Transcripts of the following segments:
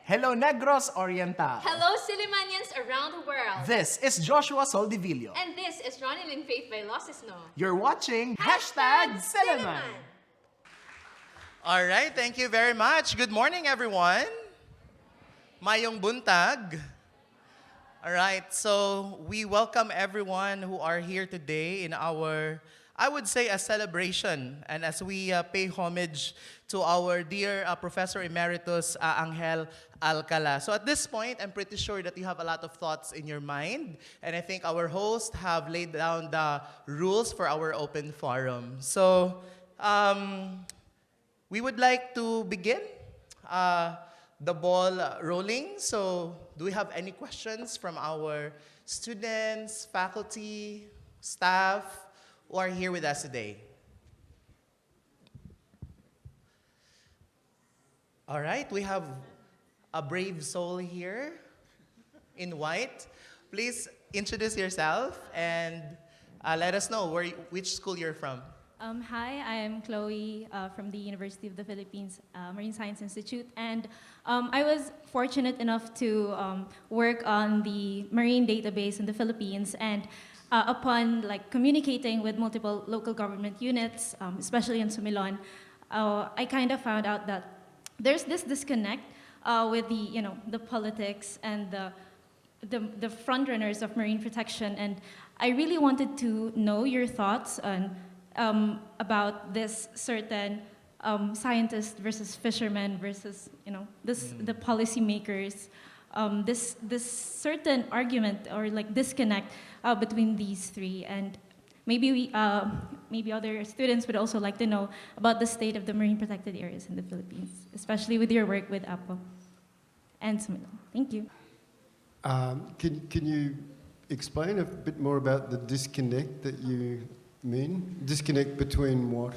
Hello, Negros Oriental. Hello, Sillimanians around the world. This is Joshua Soldivillo. And this is Ronelyn Vailoces-No. You're watching Silliman. All right, thank you very much. Good morning, everyone. Mayong buntag. All right, so we welcome everyone who are here today in our, I would say, a celebration. And as we pay homage to our dear Professor Emeritus Angel Alcala. So at this point, I'm pretty sure that you have a lot of thoughts in your mind. And I think our hosts have laid down the rules for our open forum. So we would like to begin the ball rolling. So do we have any questions from our students, faculty, staff who are here with us today? All right, we have a brave soul here in white. Please introduce yourself and let us know which school you're from. Hi, I am Chloe from the University of the Philippines Marine Science Institute, and I was fortunate enough to work on the marine database in the Philippines, and upon communicating with multiple local government units, especially in Sumilon, I kind of found out that there's this disconnect with the politics and the frontrunners of marine protection, and I really wanted to know your thoughts on about this certain scientist versus fisherman versus the policymakers, this certain argument or disconnect between these three, and maybe other students would also like to know about the state of the marine protected areas in the Philippines, especially with your work with APO and Sumilon. Thank you. Can you explain a bit more about the disconnect that you mean? Disconnect between what?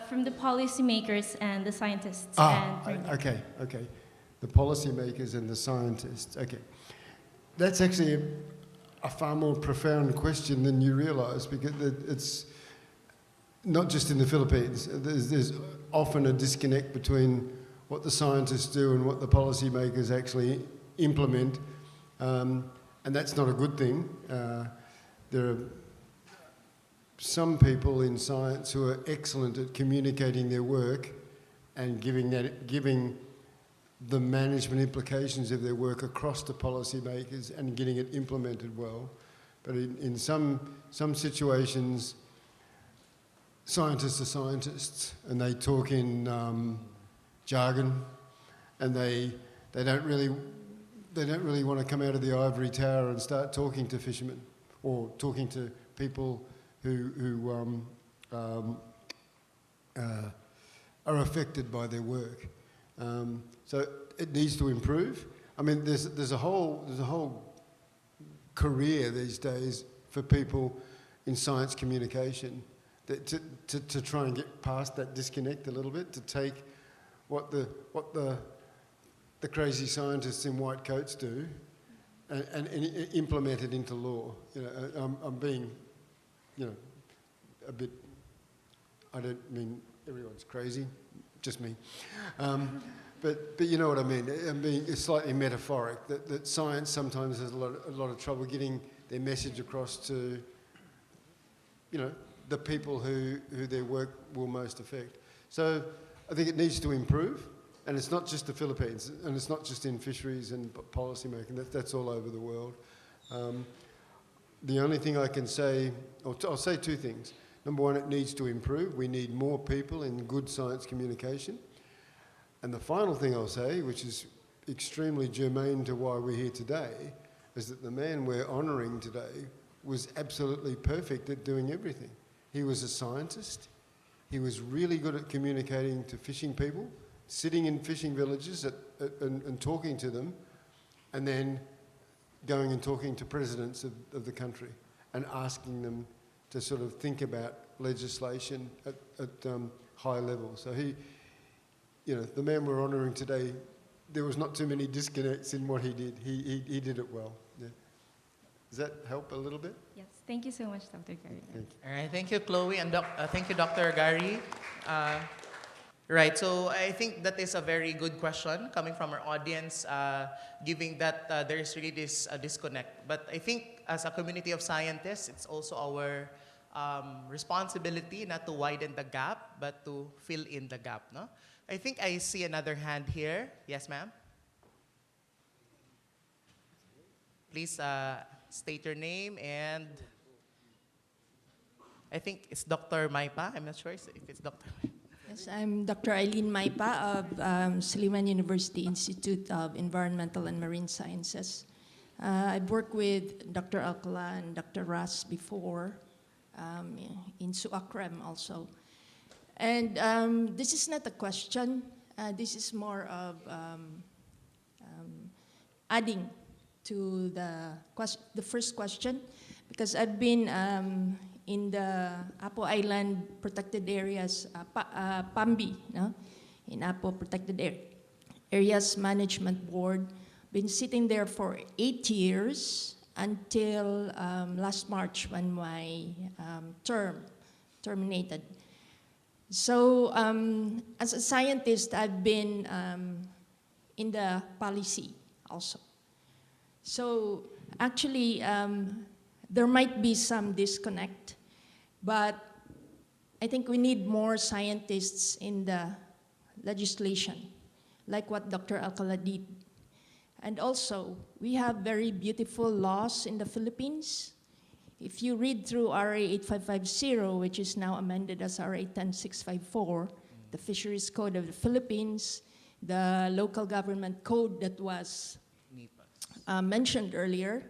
From the policymakers and the scientists. Okay. The policymakers and the scientists. Okay. That's actually a far more profound question than you realise, because it's not just in the Philippines. There's often a disconnect between what the scientists do and what the policymakers actually implement, and that's not a good thing. There are some people in science who are excellent at communicating their work and giving the management implications of their work across to policymakers and getting it implemented well. But in some situations, scientists are scientists and they talk in jargon, and they don't really want to come out of the ivory tower and start talking to fishermen or talking to people who are affected by their work. So it needs to improve. I mean, there's a whole career these days for people in science communication to try and get past that disconnect a little bit, to take what the crazy scientists in white coats do and implement it into law. I'm being, a bit. I don't mean everyone's crazy, just me. But you know what I mean. I'm being slightly metaphoric. That science sometimes has a lot of trouble getting their message across to, the people who their work will most affect. So I think it needs to improve, and it's not just the Philippines, and it's not just in fisheries and policy making. That's all over the world. The only thing I can say, I'll say two things. Number one, it needs to improve. We need more people in good science communication. And the final thing I'll say, which is extremely germane to why we're here today, is that the man we're honouring today was absolutely perfect at doing everything. He was a scientist. He was really good at communicating to fishing people, sitting in fishing villages and talking to them, and then going and talking to presidents of the country and asking them to sort of think about legislation at high level. So you know, the man we're honouring today, there was not too many disconnects in what he did. He did it well. Yeah. Does that help a little bit? Yes, thank you so much, Dr. Garry. Thank you. All right, thank you, Chloe, and thank you, Dr. Garry. Right, so I think that is a very good question coming from our audience, giving that there is really this disconnect. But I think as a community of scientists, it's also our responsibility not to widen the gap, but to fill in the gap. No? I think I see another hand here. Yes, ma'am? Please state your name, and I think it's Dr. Maipa. I'm not sure if it's Dr. Yes, I'm Dr. Eileen Maipa of Silliman University Institute of Environmental and Marine Sciences. I've worked with Dr. Alcala and Dr. Russ before in SUAKCREM also. And this is not a question. This is more of adding to the first question, because I've been in the Apo Island protected areas, PAMBI, no? In Apo Protected Areas Management Board. Been sitting there for 8 years until last March when my term terminated. So as a scientist, I've been in the policy also. So actually, there might be some disconnect, but I think we need more scientists in the legislation, like what Dr. Alcala did. And also, we have very beautiful laws in the Philippines. If you read through RA 8550, which is now amended as RA 10654, the Fisheries Code of the Philippines, the local government code that was mentioned earlier,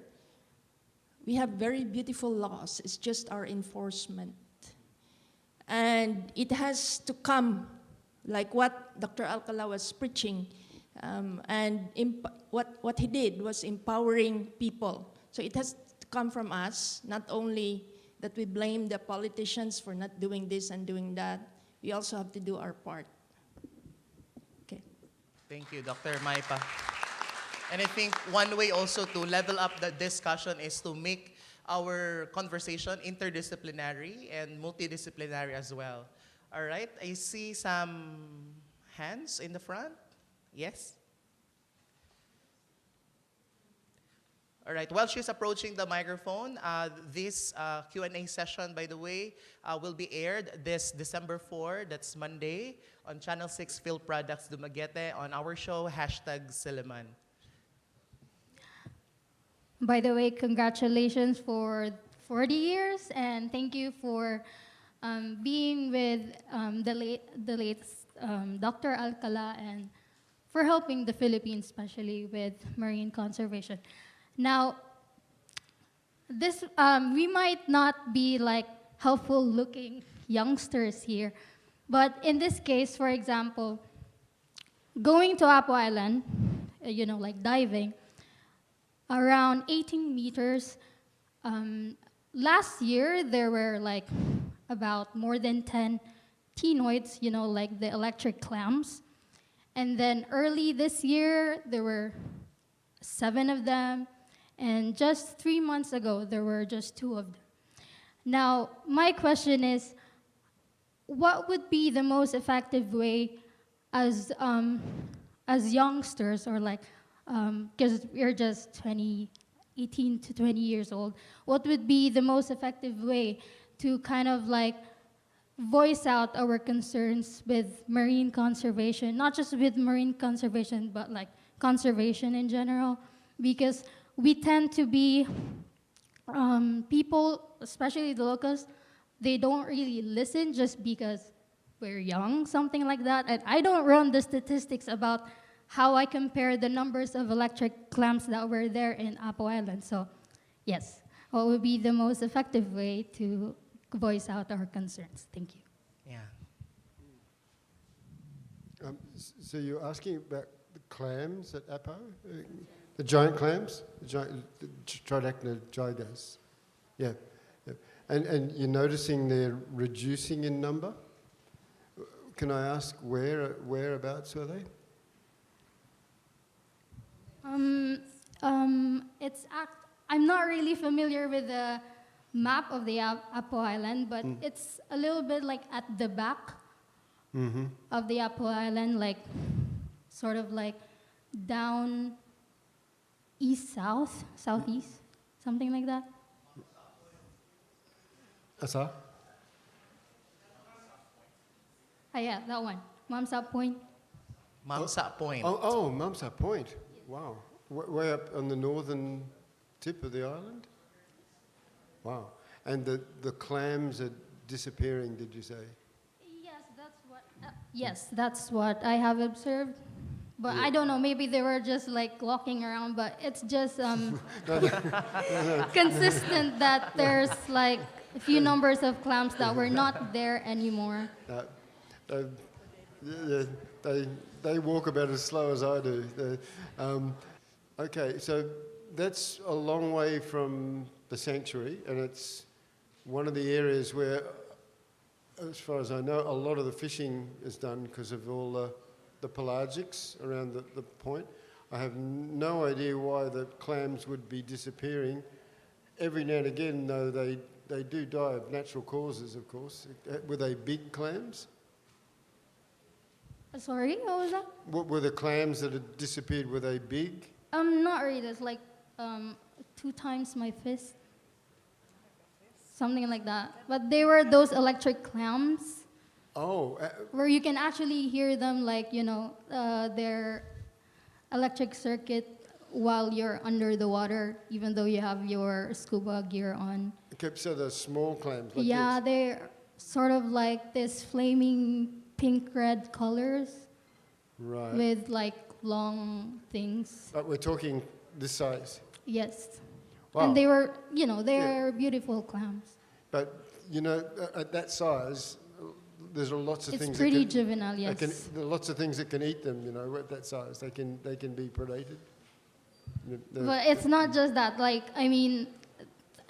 we have very beautiful laws. It's just our enforcement. And it has to come, like what Dr. Alcala was preaching, and what he did was empowering people. So it has to come from us, not only that we blame the politicians for not doing this and doing that. We also have to do our part. Okay. Thank you, Dr. Maipa. And I think one way also to level up the discussion is to make our conversation interdisciplinary and multidisciplinary as well. All right, I see some hands in the front. Yes? All right, while she's approaching the microphone, this Q&A session, by the way, will be aired this December 4, that's Monday, on Channel 6 Field Products Dumaguete on our show, #Silliman. By the way, congratulations for 40 years, and thank you for being with the late Dr. Alcala, and for helping the Philippines, especially with marine conservation. Now, this we might not be like helpful-looking youngsters here, but in this case, for example, going to Apo Island, like diving, around 18 meters. Last year, there were like about more than 10 tenoids, like the electric clams. And then early this year, there were 7 of them. And just 3 months ago, there were just 2 of them. Now, my question is, what would be the most effective way as youngsters, or like, because we're just 18 to 20 years old, what would be the most effective way to kind of like voice out our concerns with marine conservation, not just with marine conservation, but like conservation in general? Because we tend to be people, especially the locals, they don't really listen just because we're young, something like that. And I don't run the statistics about how I compare the numbers of electric clams that were there in Apo Island. So, yes, what would be the most effective way to voice out our concerns? Thank you. Yeah. So you're asking about the clams at Apo? The giant clams? The Tridacna gigas? Yeah. Yeah. And you're noticing they're reducing in number? Can I ask whereabouts were they? I'm not really familiar with the map of the Apo Island, but it's a little bit like at the back of the Apo Island, like sort of like down southeast, something like that. Asa? Yeah, that one. Mamsa Point. Mamsa Point. Oh, Mamsa Point. Wow. Way up on the northern tip of the island? Wow. And the clams are disappearing, did you say? Yes, that's what I have observed. But I don't know, maybe they were just like walking around, but it's just consistent that there's like a few numbers of clams that were not there anymore. They walk about as slow as I do. Okay, so that's a long way from the sanctuary, and it's one of the areas where, as far as I know, a lot of the fishing is done because of all the pelagics around the point. I have no idea why the clams would be disappearing. Every now and again, though, they do die of natural causes, of course. Were they big clams? Sorry, what was that? Were the clams that had disappeared, were they big? Not really. It's like 2 times my fist. Something like that. But they were those electric clams. Oh. Where you can actually hear them, like, their electric circuit while you're under the water, even though you have your scuba gear on. Okay, so they're small clams. Like Yeah, this. they're sort of like this flaming pink-red colors. Right. With like long things. But we're talking this size. Yes. Wow. And they were, they're beautiful clams. But, at that size, there's lots of It's things. pretty juvenile, yes. There are lots of things that can eat them, at that size. They can be predated. But it's not just that. Like, I mean,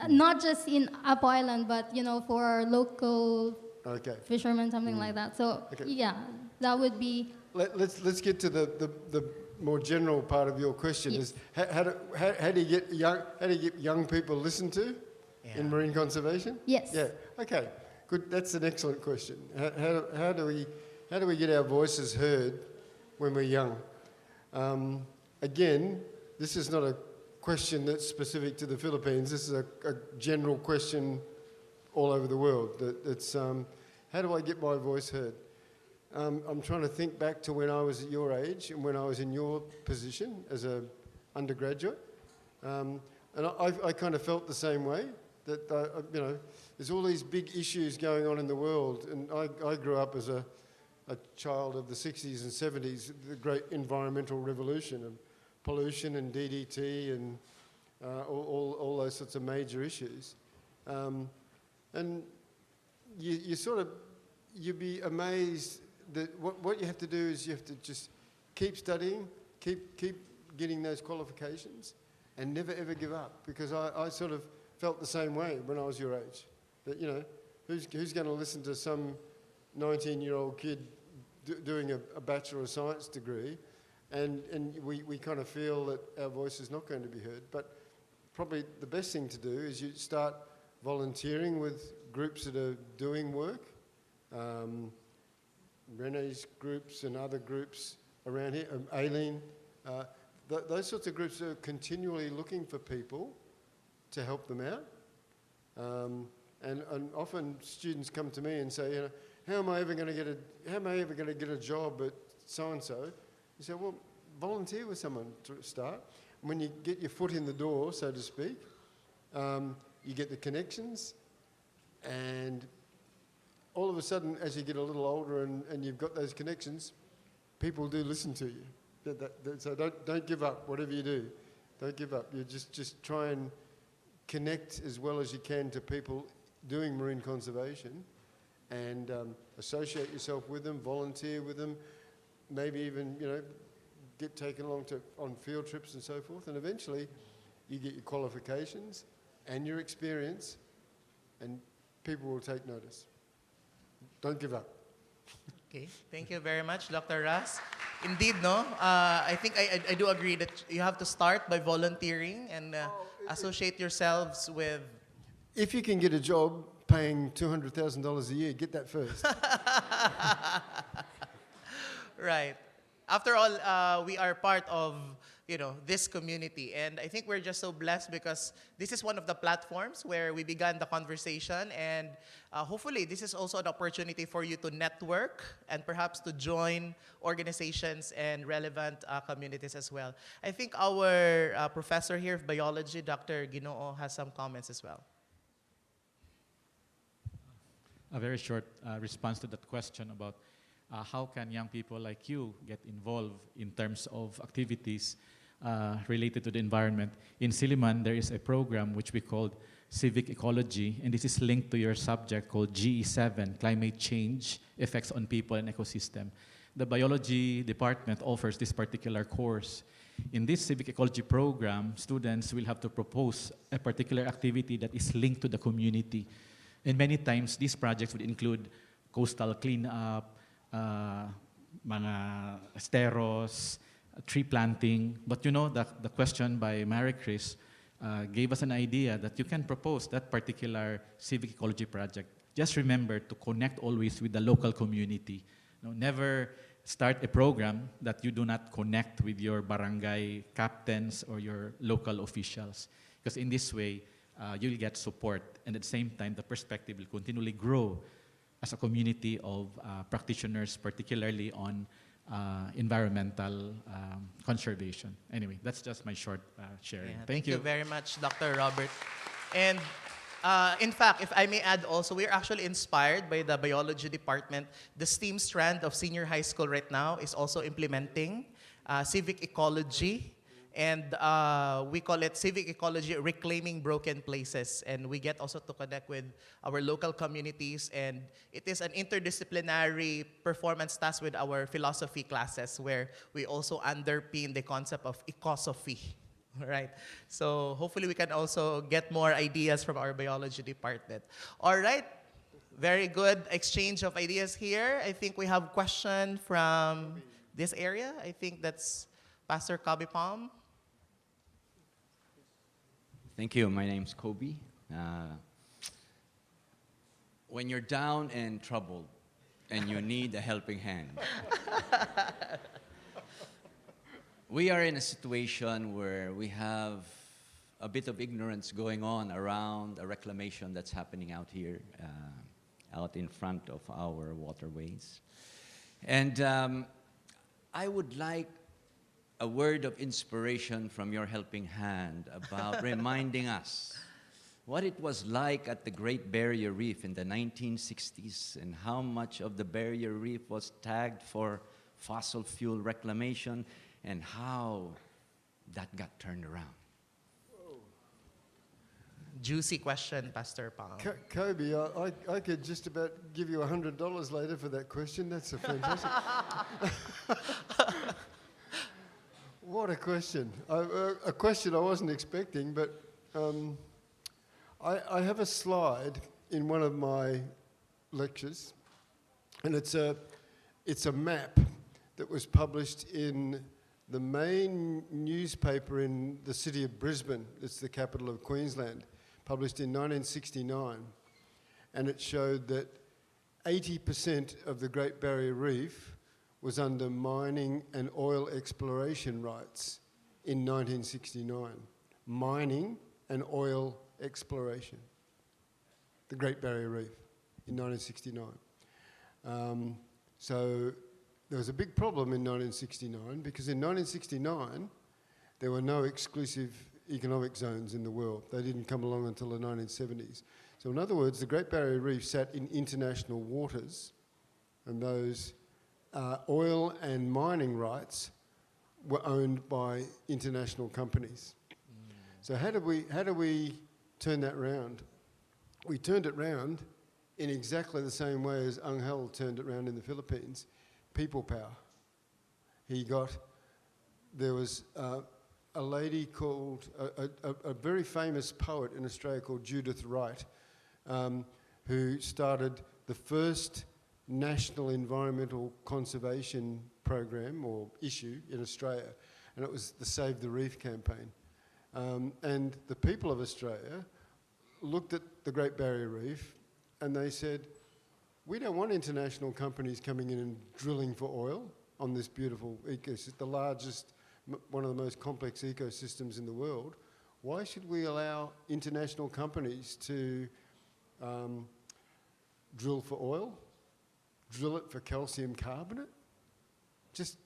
not just in Apo Island, but, for local fishermen, something like that. So, yeah, that would be... Let's get to the more general part of your question. Yes. Is how do you get young people listened to in marine conservation? Yes. Yeah. Okay. Good. That's an excellent question. How do we get our voices heard when we're young? Again, this is not a question that's specific to the Philippines. This is a general question all over the world. It's how do I get my voice heard? I'm trying to think back to when I was at your age and when I was in your position as an undergraduate. And I kind of felt the same way, that, there's all these big issues going on in the world. And I grew up as a child of the 60s and 70s, the great environmental revolution of pollution and DDT and all those sorts of major issues. And you'd be amazed that what you have to do is you have to just keep studying, keep getting those qualifications, and never ever give up. Because I sort of felt the same way when I was your age. That who's going to listen to some 19-year-old kid doing a Bachelor of Science degree, and we kind of feel that our voice is not going to be heard. But probably the best thing to do is you start volunteering with groups that are doing work. Rene's groups and other groups around here, Aileen, those sorts of groups are continually looking for people to help them out. And often students come to me and say, how am I ever going to get a job at so-and-so? You say, well, volunteer with someone to start. And when you get your foot in the door, so to speak, you get the connections, and all of a sudden, as you get a little older and you've got those connections, people do listen to you. So don't give up, whatever you do. Don't give up. You just try and connect as well as you can to people doing marine conservation, and associate yourself with them, volunteer with them, maybe even, get taken along on field trips and so forth, and eventually you get your qualifications and your experience, and people will take notice. Don't give up. Okay, thank you very much, Dr. Russ. Indeed, no? I think I do agree that you have to start by volunteering and associate yourselves with... If you can get a job paying $200,000 a year, get that first. Right. After all, we are part of, this community. And I think we're just so blessed because this is one of the platforms where we began the conversation. And hopefully, this is also an opportunity for you to network and perhaps to join organizations and relevant communities as well. I think our professor here of biology, Dr. Ginoo, has some comments as well. A very short response to that question about how can young people like you get involved in terms of activities related to the environment. In Silliman, there is a program which we call Civic Ecology, and this is linked to your subject called GE7, Climate Change Effects on People and Ecosystem. The biology department offers this particular course. In this Civic Ecology program, students will have to propose a particular activity that is linked to the community. And many times, these projects would include coastal cleanup, mga steros, tree planting. But the question by Mary Chris gave us an idea that you can propose that particular civic ecology project. Just remember to connect always with the local community. Never start a program that you do not connect with your barangay captains or your local officials. Because in this way, you'll get support, and at the same time, the perspective will continually grow as a community of practitioners, particularly on environmental conservation. Anyway, that's just my short sharing. Yeah, thank you. Very much, Dr. Robert. And in fact, if I may add also, we're actually inspired by the biology department. The STEAM strand of senior high school right now is also implementing civic ecology. And we call it Civic Ecology Reclaiming Broken Places. And we get also to connect with our local communities. And it is an interdisciplinary performance task with our philosophy classes where we also underpin the concept of ecosophy. Right? So hopefully we can also get more ideas from our biology department. All right. Very good exchange of ideas here. I think we have a question from this area. I think that's Pastor Kobe Palm. Thank you. My name's Kobe. When you're down and troubled and you need a helping hand, we are in a situation where we have a bit of ignorance going on around a reclamation that's happening out here, out in front of our waterways. And I would like a word of inspiration from your helping hand about reminding us what it was like at the Great Barrier Reef in the 1960s and how much of the Barrier Reef was tagged for fossil fuel reclamation and how that got turned around. Juicy question, Pastor Palm. Kobe, I could just about give you $100 later for that question. That's a fantastic... What a question. A question I wasn't expecting, but I have a slide in one of my lectures, and it's a map that was published in the main newspaper in the city of Brisbane. It's the capital of Queensland, published in 1969. And it showed that 80% of the Great Barrier Reef was under mining and oil exploration rights in 1969. Mining and oil exploration. The Great Barrier Reef in 1969. So there was a big problem in 1969 because in 1969 there were no exclusive economic zones in the world. They didn't come along until the 1970s. So in other words, the Great Barrier Reef sat in international waters, and those oil and mining rights were owned by international companies. So how do we turn that round? We turned it round in exactly the same way as Angel turned it round in the Philippines. People power. There was a lady called, a very famous poet in Australia called Judith Wright, who started the first national environmental conservation program or issue in Australia, and it was the Save the Reef campaign. And the people of Australia looked at the Great Barrier Reef and they said, we don't want international companies coming in and drilling for oil on this beautiful ecosystem, the largest, one of the most complex ecosystems in the world. Why should we allow international companies to drill for oil, drill it for calcium carbonate? Just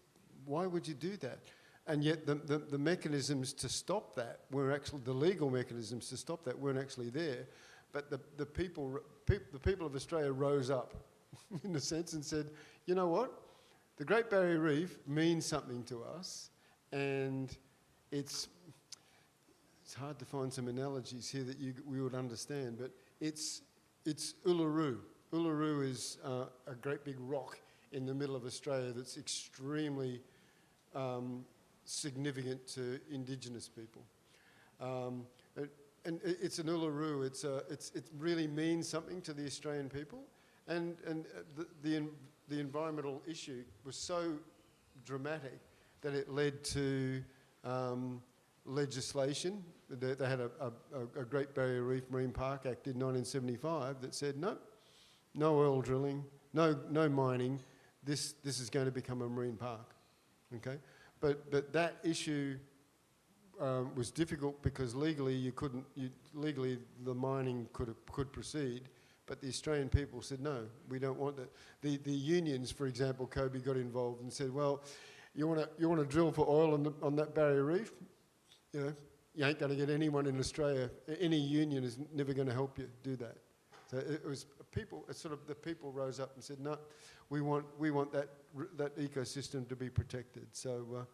why would you do that? And yet the mechanisms to stop that were actually, the legal mechanisms to stop that weren't actually there. But the people of Australia rose up in a sense and said, you know what? The Great Barrier Reef means something to us, and it's hard to find some analogies here that we would understand, but it's Uluru. Uluru is a great big rock in the middle of Australia that's extremely significant to Indigenous people. And it's an Uluru. It really means something to the Australian people, and the environmental issue was so dramatic that it led to legislation. They had a Great Barrier Reef Marine Park Act in 1975 that said no oil drilling, no mining. This is going to become a marine park. Okay, but that issue was difficult because legally legally the mining could proceed, but the Australian people said no, we don't want that. The unions, for example, Kobe got involved and said, well, you want to drill for oil on that barrier reef, you know, you ain't going to get anyone in Australia. Any union is never going to help you do that. So it was people. It's sort of the people rose up and said, no, we want that ecosystem to be protected. So.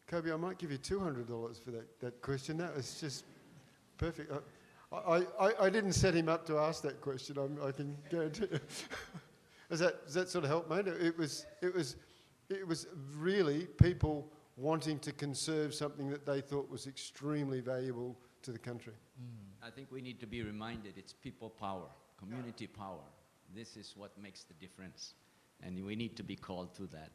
Kobe, I might give you $200 for that question. That was just perfect. I didn't set him up to ask that question. I can guarantee you. Does that sort of help, mate? It was really people wanting to conserve something that they thought was extremely valuable to the country. I think we need to be reminded it's people power, community power. This is what makes the difference. And we need to be called to that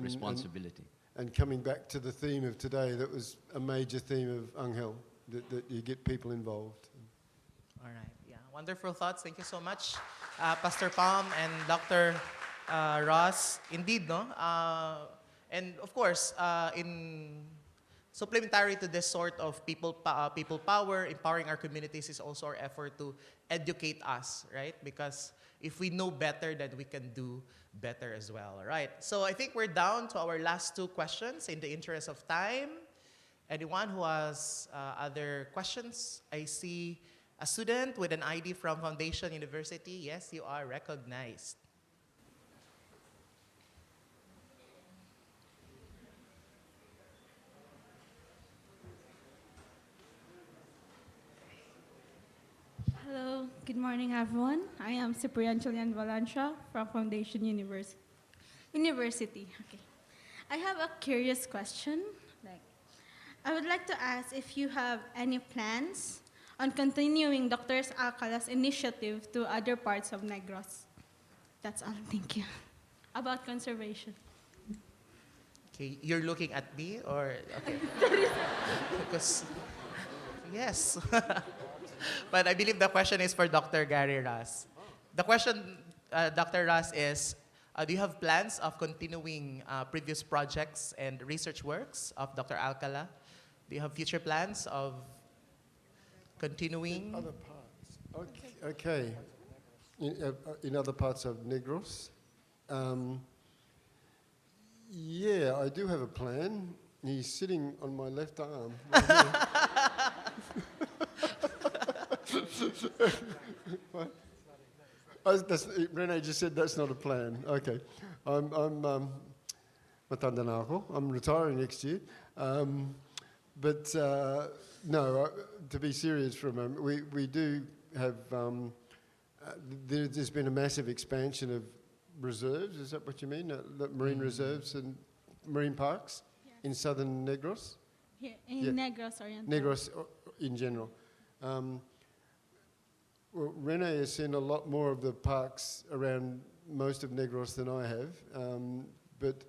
responsibility. And coming back to the theme of today, that was a major theme of Angel, that you get people involved. All right, yeah, wonderful thoughts. Thank you so much, Pastor Palm and Dr. Russ. Indeed, no? And of course, in supplementary to this sort of people power, empowering our communities is also our effort to educate us, right? Because if we know better, then we can do better as well, right? So I think we're down to our last two questions in the interest of time. Anyone who has other questions? I see a student with an ID from Foundation University. Yes, you are recognized. Hello, good morning everyone. I am Cyprian Julian Valencia from Foundation University. Okay. I have a curious question. I would like to ask if you have any plans on continuing Dr. Alcala's initiative to other parts of Negros. That's all, thank you. About conservation. Okay, you're looking at me or, okay. Because, yes. But I believe the question is for Dr. Garry Russ. The question, Dr. Russ, is do you have plans of continuing previous projects and research works of Dr. Alcala? Do you have future plans of continuing? In other parts. Okay. In other parts of Negros. Yeah, I do have a plan. He's sitting on my left arm. Rene just said that's not a plan. Okay. I'm retiring next year. But no, to be serious for a moment, we do have, there's been a massive expansion of reserves, is that what you mean? Marine reserves and marine parks in southern Negros? Here in Negros Oriental. Negros in general. Well, Rene has seen a lot more of the parks around most of Negros than I have. But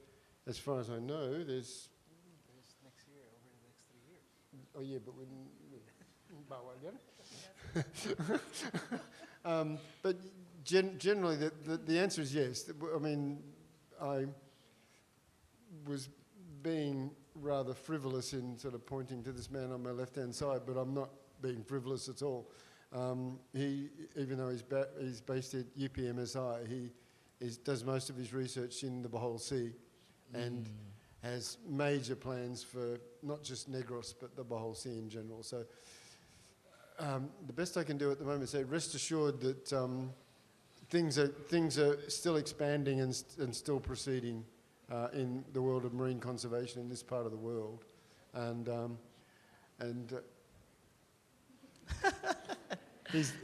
as far as I know, there's next year, over the next 3 years. Oh yeah, but but generally, the answer is yes. I mean, I was being rather frivolous in sort of pointing to this man on my left-hand side, but I'm not being frivolous at all. He, even though he's based at UPMSI, he does most of his research in the Bohol Sea, and has major plans for not just Negros but the Bohol Sea in general. So the best I can do at the moment is say, rest assured that things are still expanding and still proceeding in the world of marine conservation in this part of the world, and he's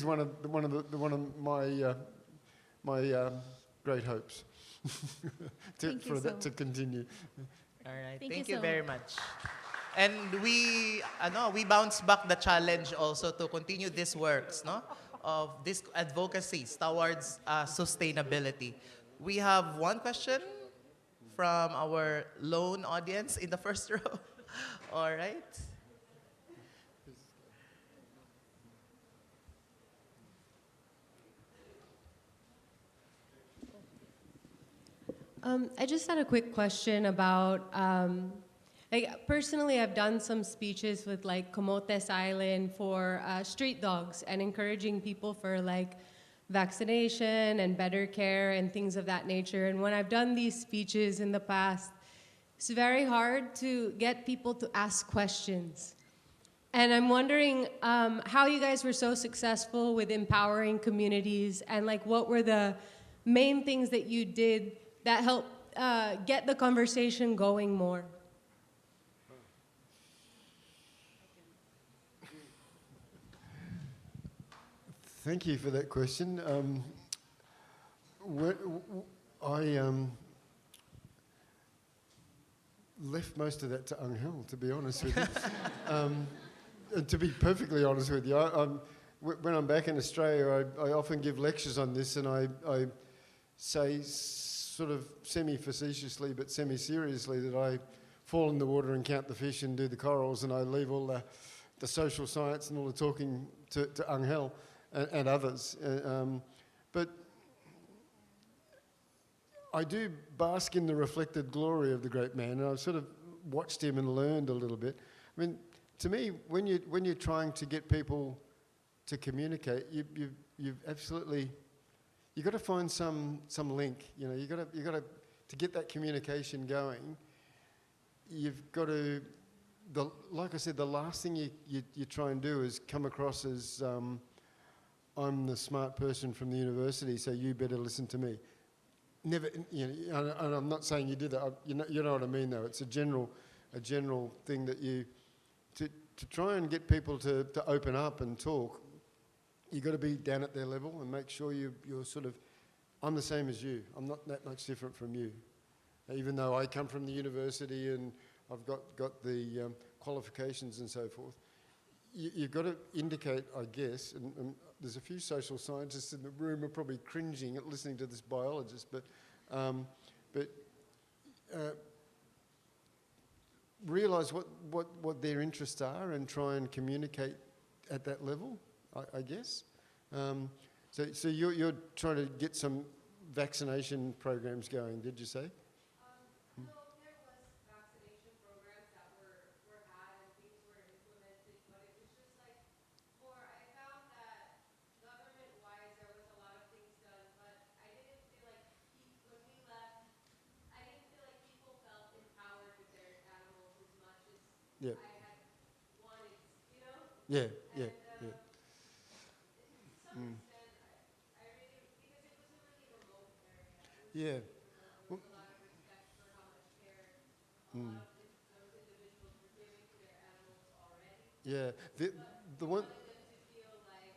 one of my great hopes to continue. All right. Thank you you so very much. And we bounce back the challenge also to continue these works, no, of these advocacies towards sustainability. We have one question from our lone audience in the first row. All right. I just had a quick question about, like, personally, I've done some speeches with like Camotes Island for street dogs and encouraging people for like vaccination and better care and things of that nature. And when I've done these speeches in the past, it's very hard to get people to ask questions. And I'm wondering how you guys were so successful with empowering communities, and like what were the main things that you did that helped get the conversation going more? Thank you for that question. I left most of that to Angel, to be honest with you. And to be perfectly honest with you, when I'm back in Australia, I often give lectures on this, and I say sort of semi-facetiously but semi-seriously that I fall in the water and count the fish and do the corals, and I leave all the social science and all the talking to Angel and others. But I do bask in the reflected glory of the great man, and I've sort of watched him and learned a little bit. I mean, to me, when you're trying to get people to communicate, you've absolutely, you've got to find some link. You know, you got to get that communication going. You've got to, like I said, the last thing you try and do is come across as I'm the smart person from the university, so you better listen to me. Never, you know, and I'm not saying you did that. You know what I mean, though. It's a general thing that to try and get people to open up and talk. You've got to be down at their level and make sure you're sort of, I'm the same as you. I'm not that much different from you. Even though I come from the university and I've got the qualifications and so forth. You've got to indicate, I guess, and there's a few social scientists in the room who are probably cringing at listening to this biologist, but realise what their interests are and try and communicate at that level, I guess. So you're trying to get some vaccination programs going, did you say? No, there was vaccination programs that were had and things were implemented, but it was just like more, I found that government-wise there was a lot of things done, but I didn't feel like when we left, I didn't feel like people felt empowered with their animals as much as Yeah. I had wanted, you know? Yeah, yeah, And, yeah. to some extent, I really, because it was a really remote area. Yeah. There was a lot of respect for how much care a lot of those individuals were giving to their animals already. Yeah. The one. Wanted them to feel like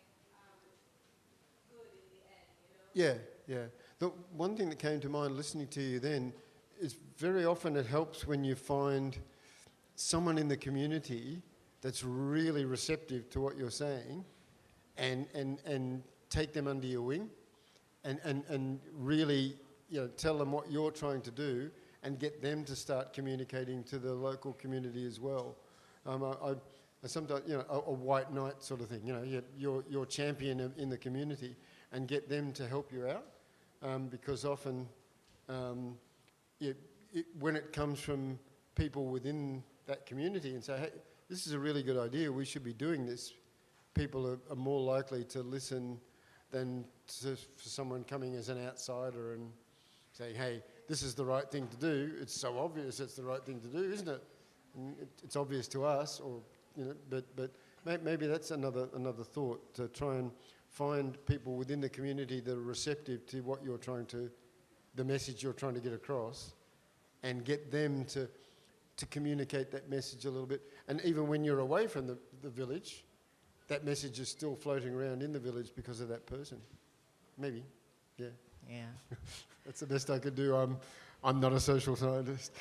good in the end, you know? Yeah, yeah. The one thing that came to mind listening to you then is very often it helps when you find someone in the community that's really receptive to what you're saying and take them under your wing and really, tell them what you're trying to do and get them to start communicating to the local community as well. I sometimes, a white knight sort of thing, your champion in the community, and get them to help you out, because often when it comes from people within that community and say, hey, this is a really good idea, we should be doing this, people are more likely to listen than for someone coming as an outsider and saying, hey, this is the right thing to do. It's so obvious it's the right thing to do, isn't it? And it's obvious to us, or but maybe that's another thought, to try and find people within the community that are receptive to what you're trying to, the message you're trying to get across, and get them to communicate that message a little bit. And even when you're away from the village, that message is still floating around in the village because of that person. Maybe, yeah. Yeah. That's the best I could do. I'm not a social scientist.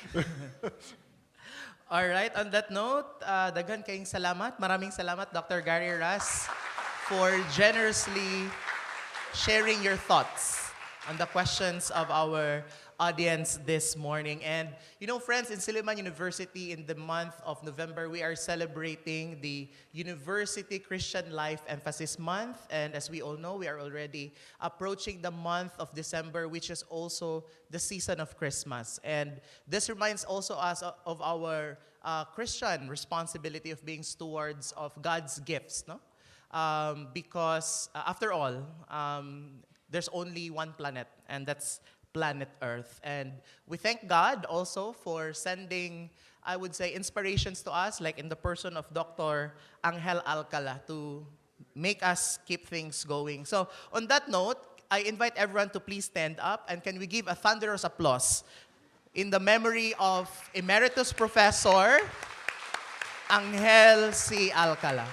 All right, on that note, daghan kayong salamat. Maraming salamat, Dr. Garry, Russ, for generously sharing your thoughts on the questions of our audience this morning. And friends, in Silliman University, in the month of November, we are celebrating the University Christian Life Emphasis Month. And as we all know, we are already approaching the month of December, which is also the season of Christmas. And this reminds also us of our Christian responsibility of being stewards of God's gifts, no? Because after all, there's only one planet, and that's planet Earth. And we thank God also for sending, I would say, inspirations to us, like in the person of Dr. Angel Alcala, to make us keep things going. So on that note, I invite everyone to please stand up, and can we give a thunderous applause in the memory of Emeritus Professor Angel C. Alcala.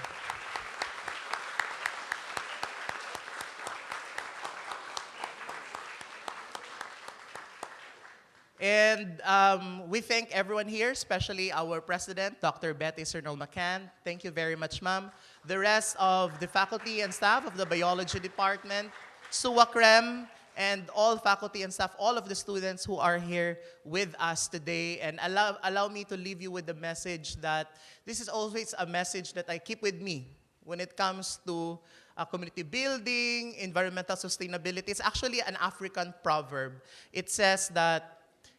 And we thank everyone here, especially our president, Dr. Betty Cernol McCann. Thank you very much, ma'am. The rest of the faculty and staff of the biology department, SUAKCREM, and all faculty and staff, all of the students who are here with us today. And allow me to leave you with the message that this is always a message that I keep with me when it comes to community building, environmental sustainability. It's actually an African proverb. It says that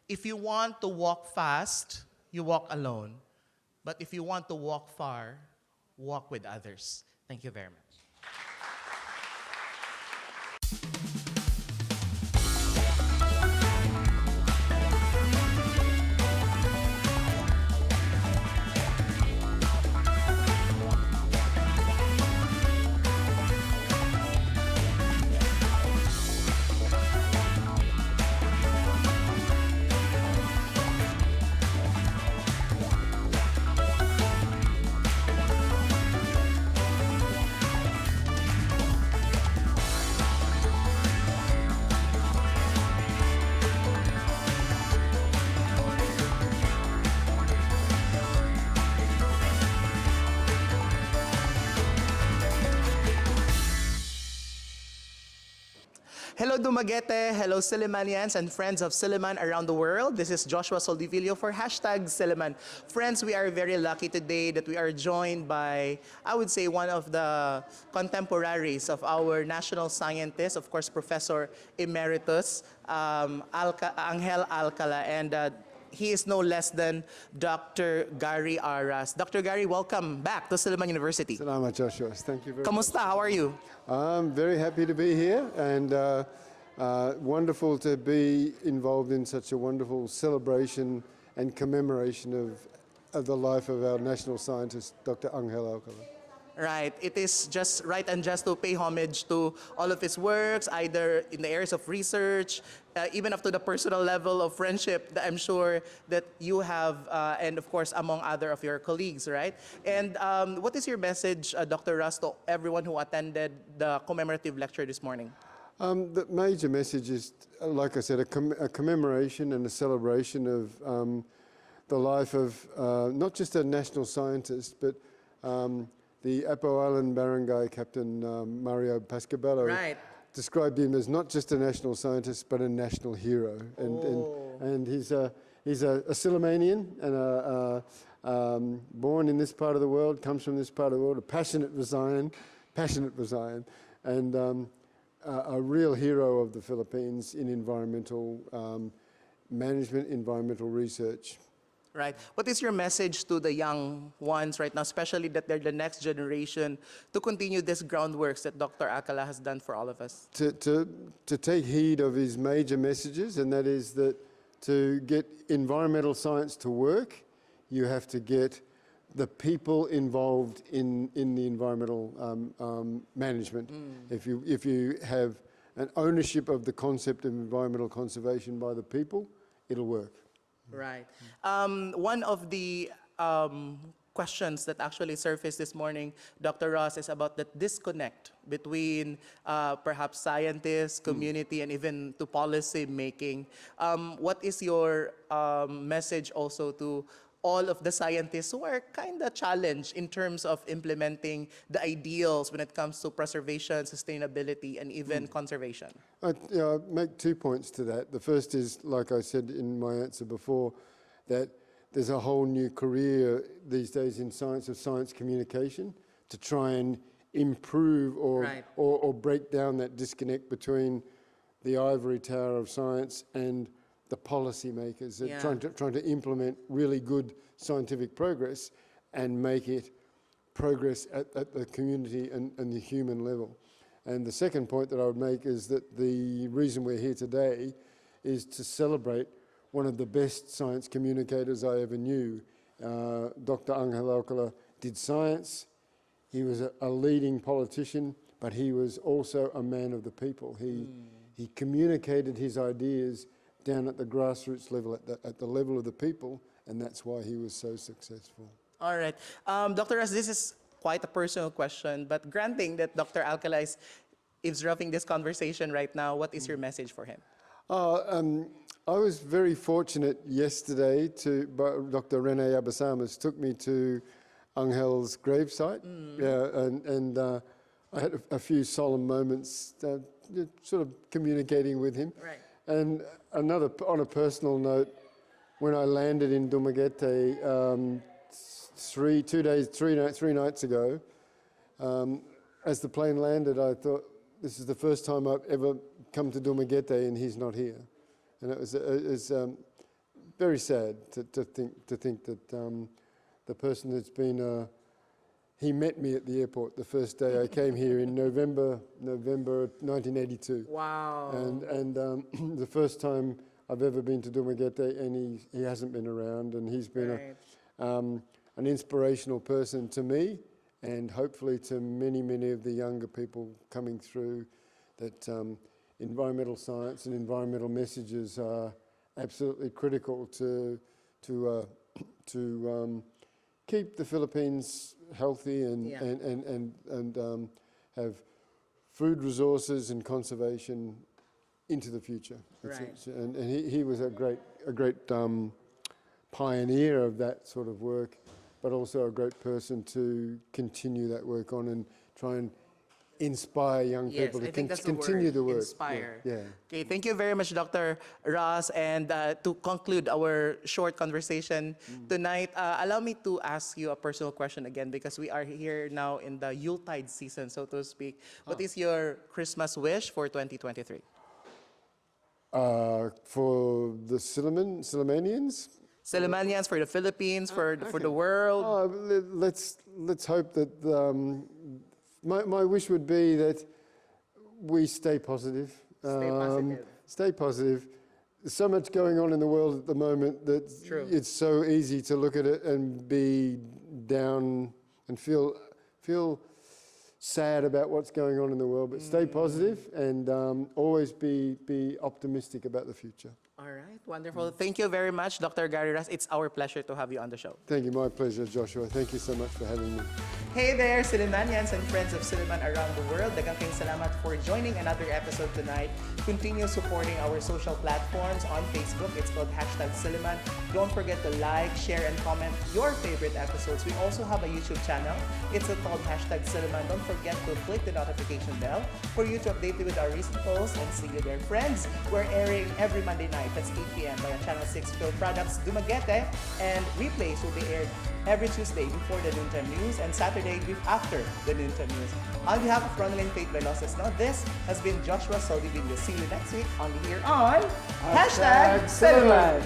if you want to walk fast, you walk alone. But if you want to walk far, walk with others. Thank you very much. Hello Dumaguete, hello Sillimanians and friends of Silliman around the world. This is Joshua Soldivillo for #Silliman. Friends, we are very lucky today that we are joined by, I would say, one of the contemporaries of our national scientist, of course, Professor Emeritus, Angel Alcala, and he is no less than Dr. Garry Aras. Dr. Garry, welcome back to Silliman University. Salamat, Joshua. Thank you very much. Kamusta? How are you? I'm very happy to be here, and wonderful to be involved in such a wonderful celebration and commemoration of the life of our national scientist, Dr. Angel Alcala. Right. It is just right and just to pay homage to all of his works, either in the areas of research, even up to the personal level of friendship that I'm sure that you have, and of course, among other of your colleagues, right? And what is your message, Dr. Russ, to everyone who attended the commemorative lecture this morning? The major message is, like I said, a commemoration and a celebration of the life of not just a national scientist, but the Apo Island Barangay Captain Mario Pascabello. Right. described him as not just a national scientist, but a national hero. And he's a Sillimanian and born in this part of the world, comes from this part of the world, a passionate Visayan, and a real hero of the Philippines in environmental management, environmental research. Right. What is your message to the young ones right now, especially that they're the next generation, to continue this groundworks that Dr. Alcala has done for all of us? To take heed of his major messages, and that is that to get environmental science to work, you have to get the people involved in the environmental management. If you have an ownership of the concept of environmental conservation by the people, it'll work. Right. One of the questions that actually surfaced this morning, Dr. Russ, is about the disconnect between perhaps scientists, community, and even to policy making. What is your message also to all of the scientists who are kind of challenged in terms of implementing the ideals when it comes to preservation, sustainability, and even conservation? I'll make 2 points to that. The first is, like I said in my answer before, that there's a whole new career these days in science of science communication to try and improve or break down that disconnect between the ivory tower of science and the policymakers, trying to implement really good scientific progress and make it progress at the community and the human level. And the second point that I would make is that the reason we're here today is to celebrate one of the best science communicators I ever knew. Dr. Angel Alcala did science. He was a leading politician, but he was also a man of the people. He communicated his ideas down at the grassroots level, at the level of the people, and that's why he was so successful. All right. Dr. Russ, this is quite a personal question, but granting that Dr. Alcala is eavesdropping this conversation right now, what is your message for him? I was very fortunate yesterday Dr. Rene Abasamas took me to Angel's gravesite, and I had a few solemn moments sort of communicating with him. Right. And on a personal note, when I landed in Dumaguete 3 nights ago, as the plane landed, I thought, this is the first time I've ever come to Dumaguete and he's not here. And it was very sad to think that the person that's been, he met me at the airport the first day I came here in November 1982. Wow. And the first time I've ever been to Dumaguete, and he hasn't been around, and he's been an inspirational person to me, and hopefully to many, many of the younger people coming through, that environmental science and environmental messages are absolutely critical to keep the Philippines healthy and have food resources and conservation into the future. Right. And he was a great pioneer of that sort of work, but also a great person to continue that work on and try and inspire young people to continue the work. Inspire. Yeah. Okay, thank you very much, Dr. Russ. And to conclude our short conversation tonight, allow me to ask you a personal question again, because we are here now in the Yuletide season, so to speak. What is your Christmas wish for 2023? For the Sillimanians? Sillimanians, for the Philippines, for the world. Let's hope that my wish would be that we stay positive. Stay positive. Stay positive. There's so much going on in the world at the moment that it's so easy to look at it and be down and feel sad about what's going on in the world. But stay positive and always be optimistic about the future. All right, wonderful. Thank you very much, Dr. Garry Russ. It's our pleasure to have you on the show. Thank you. My pleasure, Joshua. Thank you so much for having me. Hey there, Sillimanians and friends of Silliman around the world. Daghang salamat for joining another episode tonight. Continue supporting our social platforms on Facebook. It's called #Silliman. Don't forget to like, share, and comment your favorite episodes. We also have a YouTube channel. It's called #Silliman. Don't forget to click the notification bell for you to update you with our recent posts, and see you there, friends. We're airing every Monday night. That's 8 p.m. by Channel 6 Phil Products, Dumaguete, and replays will be aired every Tuesday before the noontime news and Saturday after the noontime news. On behalf of Ronelyn, Vailoces-No, this has been Joshua Soldivillo. See you next week only here on #Silliman.